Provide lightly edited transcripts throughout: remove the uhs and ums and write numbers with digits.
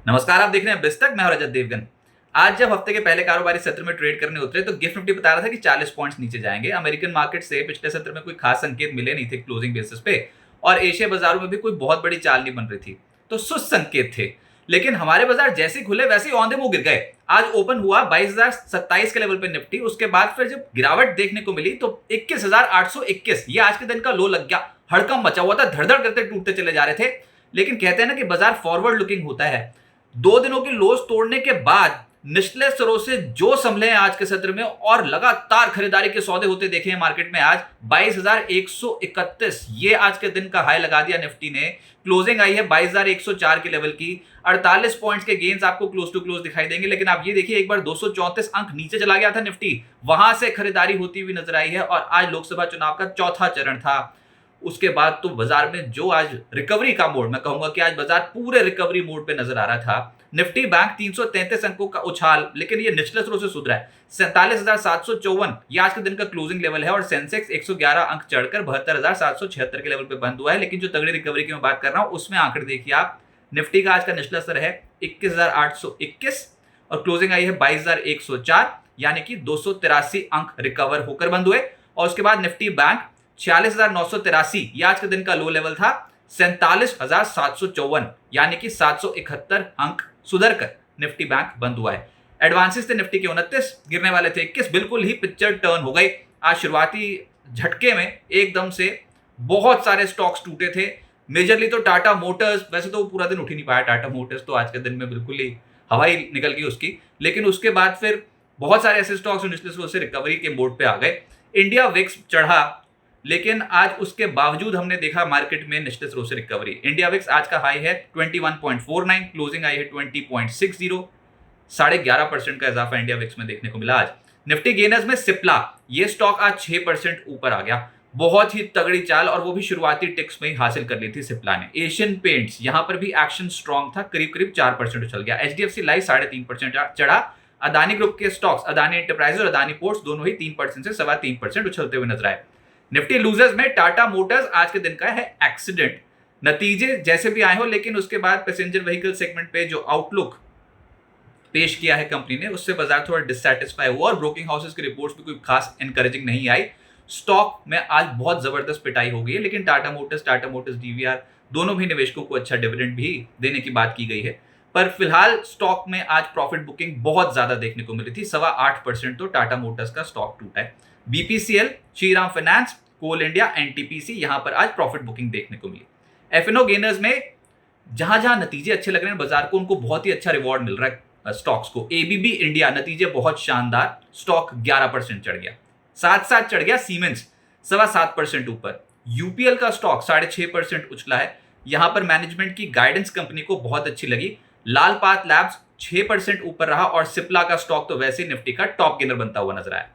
नमस्कार, आप देख रहे हैं बिस्तक। मैं हूं रजत देवगन। आज जब हफ्ते के पहले कारोबारी सत्र में ट्रेड करने उतरे तो गिफ्ट निफ्टी बता रहा था कि 40 पॉइंट्स नीचे जाएंगे। अमेरिकन मार्केट से पिछले सत्र में कोई खास संकेत मिले नहीं थे क्लोजिंग बेसिस पे, और एशिया बाजारों में भी कोई बहुत बड़ी चाल नहीं बन रही थी, तो सुस्त संकेत थे। लेकिन हमारे बाजार जैसे ही खुले वैसे ही ऑन द मूव गिर गए। आज ओपन हुआ 22,027 के लेवल पे निफ्टी, उसके बाद फिर जब गिरावट देखने को मिली तो 21,821 ये आज के दिन का लो लग गया। हड़कंप मचा हुआ था, धड़धड़ करते टूटते चले जा रहे थे। लेकिन कहते हैं ना कि बाजार फॉरवर्ड लुकिंग होता है। 2 दिनों की लोज तोड़ने के बाद निचले स्तरों से जो संभले हैं आज के सत्र में, और लगातार खरीदारी के सौदे होते देखे हैं मार्केट में। आज 22,131 ये आज के दिन का हाई लगा दिया निफ्टी ने। क्लोजिंग आई है 22,104 के लेवल की। 48 पॉइंट्स के गेन्स आपको क्लोज टू क्लोज दिखाई देंगे। लेकिन आप ये देखिए, एक बार 234 अंक नीचे चला गया था निफ्टी, वहां से खरीदारी होती हुई नजर आई है। और आज लोकसभा चुनाव का चौथा चरण था। उसके बाद तो बाजार में जो आज रिकवरी का मोड, मैं कहूंगा कि आज बाजार पूरे रिकवरी मोड पे नजर आ रहा था। निफ्टी बैंक 333 अंकों का उछाल, लेकिन ये निचले स्तरों से सुधरा है। 47,754 ये आज के दिन का क्लोजिंग लेवल है। और सेंसेक्स 111 अंक चढ़कर 72,776 के लेवल पे बंद हुआ है। लेकिन जो तगड़ी रिकवरी की मैं बात कर रहा हूं, उसमें आंकड़े देखिए आप। निफ्टी का आज का निचला स्तर है 21,821 और क्लोजिंग आई है 22,104, यानी कि 283 अंक रिकवर होकर बंद हुए। और उसके बाद निफ्टी बैंक 46,983 ये आज के दिन का लो लेवल था। 47,754 यानी कि 771 अंक सुधर कर निफ्टी बैंक बंद हुआ है। एडवांसेस थे निफ्टी के 29, गिरने वाले थे 21। बिल्कुल ही पिक्चर टर्न हो गई। आज शुरुआती झटके में एकदम से बहुत सारे स्टॉक्स टूटे थे। मेजरली तो टाटा मोटर्स, वैसे तो वो पूरा दिन उठ ही नहीं पाया टाटा मोटर्स, तो आज के दिन में बिल्कुल ही हवा ही निकल गई उसकी। लेकिन उसके बाद फिर बहुत सारे ऐसे स्टॉक्स जो निचले से रिकवरी के मोड पे आ गए। इंडिया विक्स चढ़ा, लेकिन आज उसके बावजूद हमने देखा मार्केट में निचले स्तरों से रिकवरी। इंडिया विक्स आज का हाई है 21.49, क्लोजिंग आई है 20.60, 11.5% का इजाफा इंडिया विक्स में देखने को मिला आज। निफ्टी गेनर्स में सिप्ला, ये स्टॉक आज 6% ऊपर आ गया। बहुत ही तगड़ी चाल, और वो भी शुरुआती टिक्स में ही हासिल कर ली थी सिप्ला ने। एशियन पेंट्स, यहां पर भी एक्शन स्ट्रॉन्ग था, करीब करीब 4% उछल गया। एचडीएफसी लाइफ 3.5% चढ़ा। अदानी ग्रुप के स्टॉक्स, अदानी एंटरप्राइजेस और अदानी पोर्ट्स, दोनों ही 3% से 3.25% उछलते हुए नजर आए। निफ्टी लूजर्स में टाटा मोटर्स आज के दिन का है एक्सीडेंट। नतीजे जैसे भी आए हो, लेकिन उसके बाद पैसेंजर व्हीकल सेगमेंट पे जो आउटलुक पेश किया है कंपनी ने, उससे बाजार थोड़ा डिससैटिस्फाई हुआ और ब्रोकिंग हाउसेस की रिपोर्ट्स भी कोई खास एनकरेजिंग नहीं आई। स्टॉक में आज बहुत जबरदस्त पिटाई हो गई है। लेकिन टाटा मोटर्स डीवीआर दोनों भी निवेशकों को अच्छा डिविडेंड भी देने की बात की गई है। पर फिलहाल स्टॉक में आज प्रॉफिट बुकिंग बहुत ज्यादा देखने को मिली थी। 8.25% तो टाटा मोटर्स का स्टॉक टूटा है। बीपीसीएल, श्रीराम फाइनेंस, कोल इंडिया, एनटीपीसी, यहां पर आज प्रॉफिट बुकिंग देखने को मिली। एफएनओ गेनर्स में जहां जहां नतीजे अच्छे लग रहे हैं बाजार को, उनको बहुत ही अच्छा रिवॉर्ड मिल रहा है स्टॉक्स को। एबीबी इंडिया, नतीजे बहुत शानदार, स्टॉक 11% चढ़ गया। साथ साथ चढ़ गया सीमेंस 7.25% ऊपर। यूपीएल का स्टॉक 6.5% उछला है। यहां पर मैनेजमेंट की गाइडेंस कंपनी को बहुत अच्छी लगी। लालपात लैब्स 6% ऊपर रहा, और सिप्ला का स्टॉक तो वैसे निफ्टी का टॉप गेनर बनता हुआ नजर आया।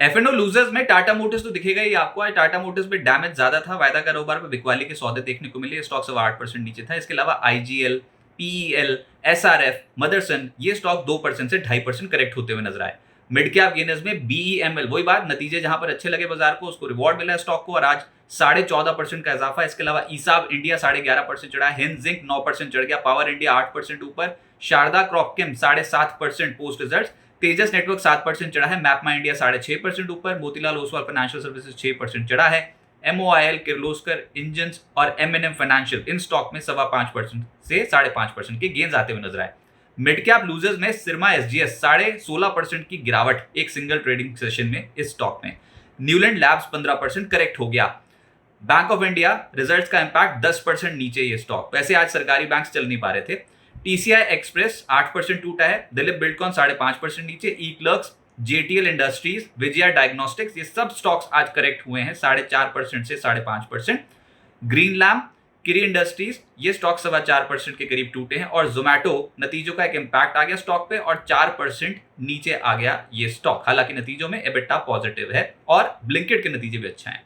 एफएनओ लूजर्स में टाटा मोटर्स तो दिखेगा ही आपको। आज टाटा मोटर्स में डैमेज ज्यादा था। वायदा कारोबार में बिकवाली के सौदे देखने को मिले। स्टॉक 8% नीचे था। इसके अलावा आईजीएल, पीईएल, एसआरएफ, मदरसन, ये स्टॉक 2% से 2.5% करेक्ट होते हुए नजर आए। मिड कैप गेनर्स में बीईएमएल, वही बात, नतीजे जहां पर अच्छे लगे बाजार को, उसको रिवॉर्ड मिला है स्टॉक को, और आज 14.5% का इजाफा। इसके अलावा ईसाब इंडिया 11.5% चढ़ा। हिंद जिंक 9% चढ़ गया। पावर इंडिया 8% ऊपर। Sharda Cropchem 7.5% post result. Tejas network 7% चढ़ा है। मैपमा इंडिया 6.5% ऊपर। मोतीलाल ओसवाल फाइनेंशियल सर्विसेज 6% चढ़ा है। एमओआईएल, किर्लोस्कर इंजन्स और एमएनएम फाइनेंशियल, इन स्टॉक में 5.25% से 5.5% के गेंस आते हुए नजर आए। मिड कैप लूजर्स में सिरमा एसजीएस 16.5% की गिरावट एक सिंगल ट्रेडिंग सेशन में इस स्टॉक में। न्यूलैंड लैब्स 15% करेक्ट हो गया। बैंक ऑफ इंडिया रिजल्ट्स का इंपैक्ट 10% नीचे ये स्टॉक। वैसे आज सरकारी बैंक्स चल नहीं पा रहे थे। टीसीआई एक्सप्रेस 8% टूटा है। दिलीप बिल्डकॉन 5.5% नीचे। EClerx, JTL industries, Vijaya diagnostics, ये सब स्टॉक्स आज करेक्ट हुए हैं 4.5% से 5.5%। ग्रीन लैम्प, किरी इंडस्ट्रीज, ये स्टॉक 4.25% के करीब टूटे हैं। और जोमैटो, नतीजों का एक इंपैक्ट आ गया स्टॉक पे और 4% नीचे आ गया ये स्टॉक। हालांकि नतीजों में एबिटा पॉजिटिव है और ब्लिंकिट के नतीजे भी अच्छे हैं।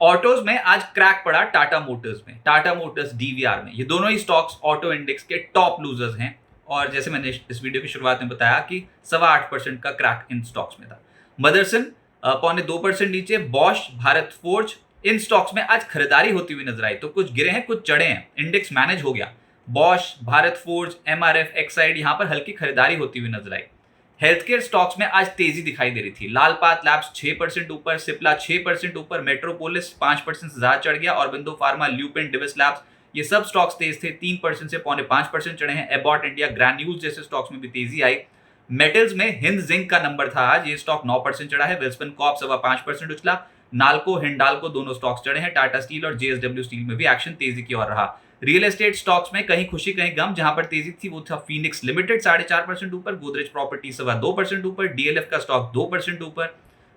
ऑटोज में आज क्रैक पड़ा टाटा मोटर्स में, टाटा मोटर्स डीवीआर में। ये दोनों ही स्टॉक्स ऑटो इंडेक्स के टॉप लूजर्स हैं। और जैसे मैंने इस वीडियो की शुरुआत में बताया कि 8.25% का क्रैक इन स्टॉक्स में था। मदरसन 0.25% नीचे। बॉश, भारत फोर्ज, इन स्टॉक्स में आज खरीदारी होती हुई नजर आई। तो कुछ गिरे हैं, कुछ चढ़े हैं। इंडेक्स मैनेज हो गया। Bosch, Bharat forge, MRF, Exide, यहां पर हल्की खरीदारी होती हुई नजर आई। हेल्थ केयर स्टॉक्स में आज तेजी दिखाई दे रही थी। लालपात लैब्स 6% ऊपर, सिप्ला 6% ऊपर, मेट्रोपोलिस 5% से ज्यादा चढ़ गया, और बिंदु फार्मा, ल्यूपिन, डिविस लैब्स ये सब स्टॉक्स तेज थे, 3% से 4.5% चढ़े हैं। एबॉट इंडिया, ग्रैन्यूल्स जैसे स्टॉक्स में भी तेजी आई। मेटल्स में हिंद जिंक का नंबर था आज, ये स्टॉक 9% चढ़ा है। Wilson Corp 5.25% उछला। नाल्को, हिंडाल्को दोनों स्टॉक्स चढ़े हैं। टाटा स्टील और जेएसडब्ल्यू स्टील में भी एक्शन तेजी की ओर रहा। रियल एस्टेट स्टॉक्स में कहीं खुशी कहीं गम, जहां पर तेजी थी वो था फीनिक्स लिमिटेड 4.5% ऊपर, गोदरेज प्रॉपर्टी 2% ऊपर, डीएलएफ का स्टॉक 2% ऊपर,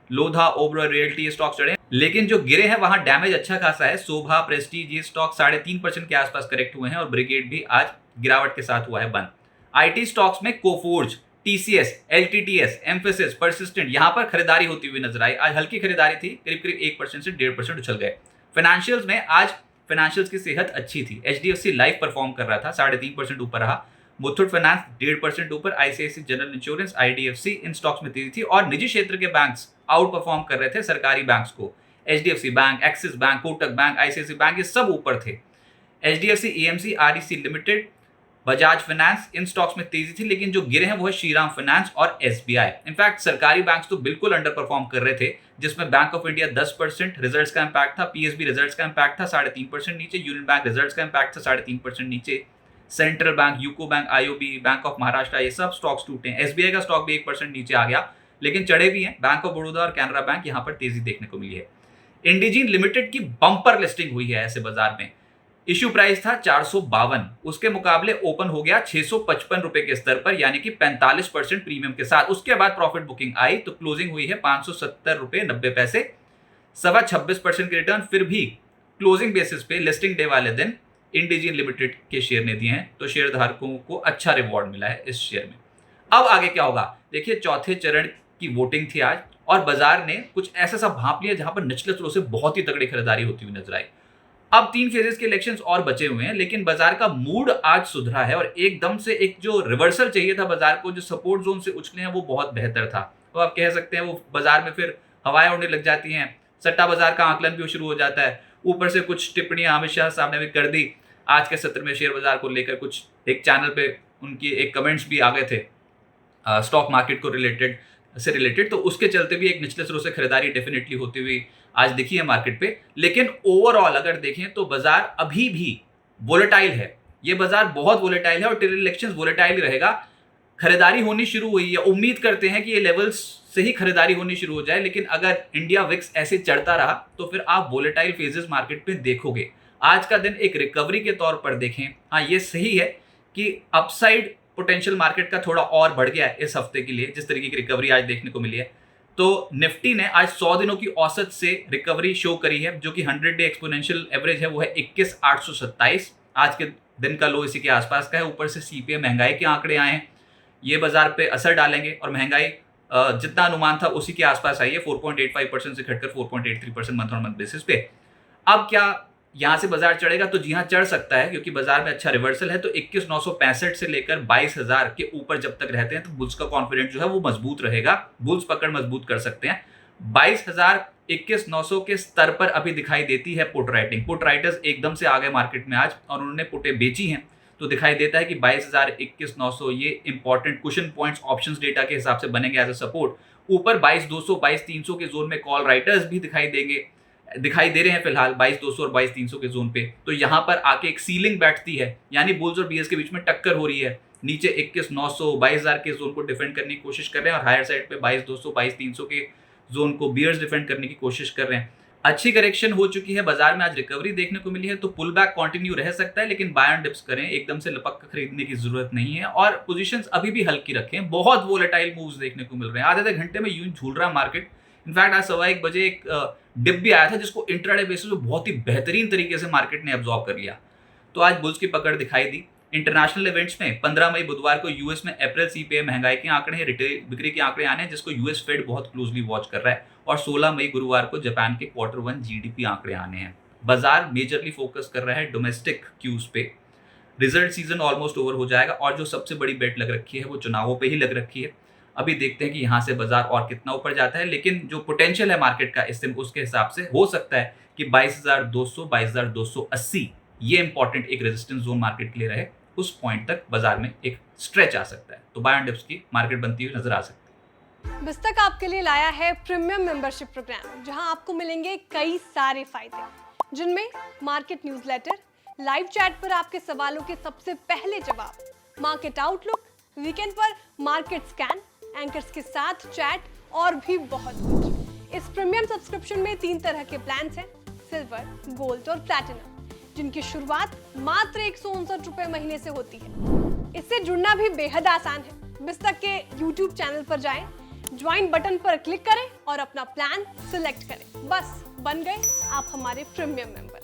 लोधा, ओबरा रियल्टी स्टॉक चढ़े। लेकिन जो गिरे हैं वहां डैमेज अच्छा खासा है। शोभा, प्रेस्टीज ये स्टॉक 3.5% के आसपास करेक्ट हुए हैं, और ब्रिगेड भी आज गिरावट के साथ हुआ है बंद। आईटी स्टॉक्स में Coforge, TCS, LTTS, emphasis, persistent यहां पर खरीदारी होती हुई नजर आई। आज हल्की खरीदारी थी, करीब करीब 1% से 1.5% उछल गए। फाइनेंशियल्स में आज फाइनेंशियल्स की सेहत अच्छी थी। एचडीएफसी लाइफ परफॉर्म कर रहा था, 3.5% ऊपर रहा। मुथूट फाइनेंस 1.5% ऊपर, आईसीआईसी जनरल इंश्योरेंस, आईडीएफसी इन स्टॉक्स में तेजी थी, और निजी क्षेत्र के बैंक्स आउट परफॉर्म कर रहे थे सरकारी बैंक्स को। HDFC bank, Axis bank, Kotak bank, ICICI bank ये सब ऊपर थे। HDFC, AMC, REC limited, Bajaj finance इन स्टॉक्स में तेजी थी, लेकिन जो गिरे हैं वो है श्रीराम फाइनेंस और एसबीआई। इनफैक्ट सरकारी बैंक्स तो बिल्कुल अंडर परफॉर्म कर रहे थे, जिसमें बैंक ऑफ इंडिया 10% रिजल्ट्स का इंपैक्ट था, पीएसबी रिजल्ट्स का इंपैक्ट था 3.5% नीचे, यूनियन बैंक रिजल्ट्स का इंपैक्ट था 3.5% नीचे, central bank, UCO bank, IOB, bank of Maharashtra ये सब स्टॉक्स टूटे हैं। एसबीआई का स्टॉक भी 1% नीचे आ गया, लेकिन चढ़े भी हैं। बैंक ऑफ बड़ौदा और कैनरा बैंक यहां पर तेजी देखने को मिली है। इंडिजीन लिमिटेड की बंपर लिस्टिंग हुई है ऐसे बाजार में। इश्यू प्राइस था 452, उसके मुकाबले ओपन हो गया 655 रुपए के स्तर पर, यानी कि 45% प्रीमियम के साथ। उसके बाद प्रॉफिट बुकिंग आई तो क्लोजिंग हुई है 570 रुपए 90 पैसे, 26% की रिटर्न। फिर भी क्लोजिंग बेसिस पे लिस्टिंग डे वाले दिन इंडिजीन लिमिटेड के शेयर ने दिए हैं, तो शेयर धारकों को अच्छा रिवॉर्ड मिला है इस शेयर में। अब आगे क्या होगा देखिए, चौथे चरण की वोटिंग थी आज, और बाजार ने कुछ ऐसा सा भांप लिया जहां पर निचले स्रोत से बहुत ही तगड़ी खरीदारी होती हुई नजर आई। अब 3 फेजेस के इलेक्शंस और बचे हुए हैं, लेकिन बाजार का मूड आज सुधरा है, और एकदम से एक जो रिवर्सल चाहिए था बाजार को, जो सपोर्ट जोन से उछले हैं वो बहुत बेहतर था। तो आप कह सकते हैं वो बाजार में फिर हवाएं उड़ने लग जाती हैं, सट्टा बाजार का आकलन भी शुरू हो जाता है। ऊपर से कुछ टिप्पणियां अमित शाह साहब ने भी कर दी आज के सत्र में शेयर बाजार को लेकर। कुछ एक चैनल पे उनकी एक कमेंट्स भी आ गए थे स्टॉक मार्केट को रिलेटेड, तो उसके चलते भी एक निचले स्रोत से खरीदारी डेफिनेटली होती हुई आज दिखी है मार्केट पे। लेकिन ओवरऑल अगर देखें तो बाजार अभी भी वोलेटाइल है, ये बाजार बहुत वोलेटाइल है, और टिल इलेक्शंस वोलेटाइल ही रहेगा। खरीदारी होनी शुरू हुई है, उम्मीद करते हैं कि ये लेवल्स से ही खरीदारी होनी शुरू हो जाए, लेकिन अगर इंडिया विक्स ऐसे चढ़ता रहा तो फिर आप वोलेटाइल फेजेस मार्केट पे देखोगे। आज का दिन एक रिकवरी के तौर पर देखें, हाँ ये सही है कि अपसाइड पोटेंशियल मार्केट का थोड़ा और बढ़ गया है इस हफ्ते के लिए, जिस तरीके की रिकवरी आज देखने को मिली है। तो निफ्टी ने आज 100 दिनों की औसत से रिकवरी शो करी है, जो कि 100 डे एक्सपोनेंशियल एवरेज है, वो है 21,827। आज के दिन का लो इसी के आसपास का है। ऊपर से सीपीआई महंगाई के आंकड़े आए हैं, ये बाजार पे असर डालेंगे, और महंगाई जितना अनुमान था उसी के आसपास आई है, 4.85% से घटकर 4.83% मंथ ऑन मंथ बेसिस पे। अब क्या यहां से बाजार चढ़ेगा? तो जी हाँ, चढ़ सकता है, क्योंकि बाजार में अच्छा रिवर्सल है। तो 21,965 से लेकर 22,000 के ऊपर जब तक रहते हैं तो बुल्स का कॉन्फिडेंस जो है वो मजबूत रहेगा, बुल्स पकड़ मजबूत कर सकते हैं। 22,000 21,900 के स्तर पर अभी दिखाई देती है पुट राइटिंग। पुट राइटर्स एकदम से आ गए मार्केट में आज, और उन्होंने पुटें बेची हैं, तो दिखाई देता है कि 22,000 21,900 ये important cushion points options data के हिसाब से बनेंगे एज अ सपोर्ट। ऊपर 22,200 22,300 के जोन में कॉल राइटर्स भी दिखाई दे रहे हैं फिलहाल 22,200 और 22,300 के जोन पे। तो यहां पर आके एक सीलिंग बैठती है, यानी बुल्स और बीयर्स के बीच में टक्कर हो रही है। नीचे 21,900 22,000 के जोन को डिफेंड करने की कोशिश कर रहे हैं, और हायर साइड पे 22,200 22,300 के जोन को बीयर्स डिफेंड करने की कोशिश कर रहे हैं। अच्छी करेक्शन हो चुकी है, बाजार में आज रिकवरी देखने को मिली है, तो पुल बैक कंटिन्यू रह सकता है, लेकिन बाय एंड डिप्स करें, एकदम से लपक कर खरीदने की जरूरत नहीं है, और पोजीशंस अभी भी हल्की रखें। बहुत वोलेटाइल मूव्स देखने को मिल रहे हैं, आधे घंटे में यूं झूल रहा मार्केट। इनफैक्ट आज 1:15 बजे एक डिप भी आया था, जिसको इंट्राडे बेसिस पे बहुत ही बेहतरीन तरीके से मार्केट ने एब्जॉर्ब कर लिया। तो आज बुल्स की पकड़ दिखाई दी। इंटरनेशनल इवेंट्स में 15 मई बुधवार को यूएस में अप्रैल सीपीआई महंगाई के आंकड़े हैं, रिटेल बिक्री के आंकड़े आने हैं, जिसको यूएस फेड बहुत क्लोजली वॉच कर रहा है। और 16 मई गुरुवार को जापान के Q1 जीडीपी आंकड़े आने हैं। बाजार मेजरली फोकस कर रहा है डोमेस्टिक क्यूज पे। रिजल्ट सीजन ऑलमोस्ट ओवर हो जाएगा, और जो सबसे बड़ी बेट लग रखी है वो चुनावों पे ही लग रखी है। अभी देखते हैं कि यहाँ से बाजार और कितना ऊपर जाता है, लेकिन जो पोटेंशियल है मार्केट का इस दिन, उसके हिसाब से हो सकता है कि 22,200 22,280 ये इंपॉर्टेंट एक रेजिस्टेंस जोन मार्केट के लिए रहे। उस पॉइंट तक बाजार में एक स्ट्रेच आ सकता है। तो बाय ऑन डिप्स की मार्केट बनती हुई नजर आ सकती है। बिस्तक आपके लिए लाया है प्रीमियम मेंबरशिप प्रोग्राम, जहां आपको मिलेंगे कई सारे फायदे, जिनमें मार्केट न्यूज़लेटर, लाइव चैट पर आपके सवालों के सबसे पहले जवाब, मार्केट आउटलुक, वीकेंड पर मार्केट स्कैन, एंकर्स के साथ चैट और भी बहुत कुछ। इस प्रीमियम सब्सक्रिप्शन में 3 तरह के प्लान्स हैं, सिल्वर, गोल्ड और प्लैटिनम, जिनकी शुरुआत मात्र 159 रुपए महीने से होती है। इससे जुड़ना भी बेहद आसान है। बिस्तक के YouTube चैनल पर जाएं, ज्वाइन बटन पर क्लिक करें और अपना प्लान सिलेक्ट करें। बस बन गए आप हमारे प्रीमियम मेंबर।